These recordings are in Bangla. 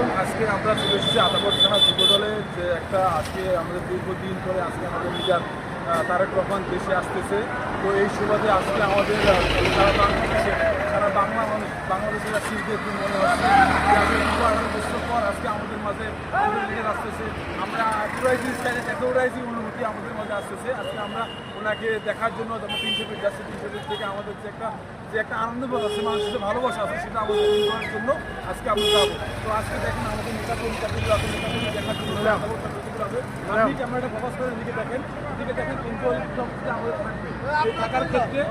আলাইকুম। আজকে আমরা চলে এসেছি আদাবর থানা যুবদলে যে একটা আজকে আমাদের দীর্ঘদিন ধরে আজকে আমাদের লিডার তারেক রহমান দেশে আসতেছে। তো এই সুবাদে আজকে আমাদের সারা বাংলাদেশের শিল্পের দিন মনে হচ্ছে যে আজকে ২-২৮ বছর পর আজকে আমাদের মাঝে আমাদের লিডার আসতেছে। আমরা এতটাই অনুভূতি আমাদের মাঝে আসতেছে। আজকে আমরা ওনাকে দেখার জন্য যখন ৩০০ ফিট যাচ্ছে, ৩০০ ফিট থেকে আমাদের যে একটা আনন্দ বোধ আছে, মানুষের যে ভালোবাসা আছে, সেটা আমাদের করার জন্য আজকে আমরা যাবো। তো আজকে দেখেন আমাদের নেতাকর্মী দেখার জন্য আপনি ক্যামেরাটা ফোকাস করে এদিকে দেখেন কিন্তু আমাদের থাকবে এই থাকার ক্ষেত্রে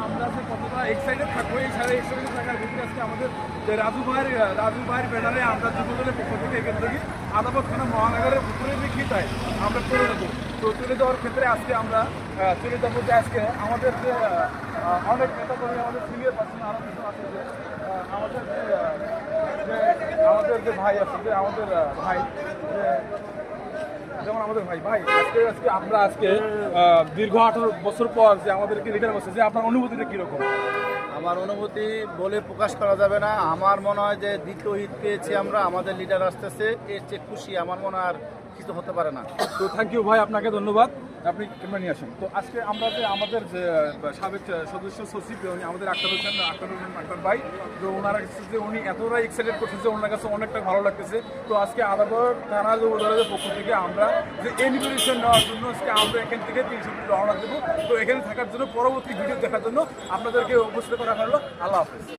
আমরা যে কতটা এক্সাইটেড থাকবো এই সারা এক্সাইটেড থাকার ভিতরে আজকে আমাদের যে রাজু ভাইয়ের ব্যানারে আমরা যুবদলের পক্ষ থেকে এখান থেকে আদাবর থানা মহানগরের উপরে বিক্রিতায় আমরা করে দেবো। তো তুলে দেওয়ার ক্ষেত্রে আজকে আমরা চলে যাবো যে আজকে আমাদের যে অনেক নেতা কর্মী আমাদের সিনিয়র পার্সন আরও কিছু আছে যে আমাদের যে ভাই আছে, যে আমাদের ভাই যেমন আমাদের ভাই আজকে আমরা দীর্ঘ 18 বছর পর যে আমাদেরকে লিডার বসে, যে আপনার অনুভূতিটা কীরকম? আমার অনুভূতি বলে প্রকাশ করা যাবে না। আমার মনে হয় যে দ্বিতীয় হিট পেয়েছি আমরা, আমাদের লিডার আসতেছে, এর চেয়ে খুশি আমার মনে হয় আর কিছু হতে পারে না। তো থ্যাংক ইউ ভাই, আপনাকে ধন্যবাদ, আপনি ক্যামেরা নিয়ে আসেন। তো আজকে আমরা যে আমাদের যে সাবেক সদস্য সচিব উনি আমাদের আক্তার হোসেন ভাই, তো ওনারা যে উনি এতটাই এক্সাইটেড করতেছে, ওনার কাছে অনেকটা ভালো লাগতেছে। তো আজকে আদাবর থানা যুবদলের পক্ষ থেকে আমরা যে ইনভিটেশন নেওয়ার জন্য আজকে আমরা এখান থেকে ৩০০ ফিট রওনা দেবো। তো এখানে থাকার জন্য পরবর্তী ভিডিও দেখার জন্য আপনাদেরকে উপস্থিত করা হলো। আল্লাহ হাফেজ।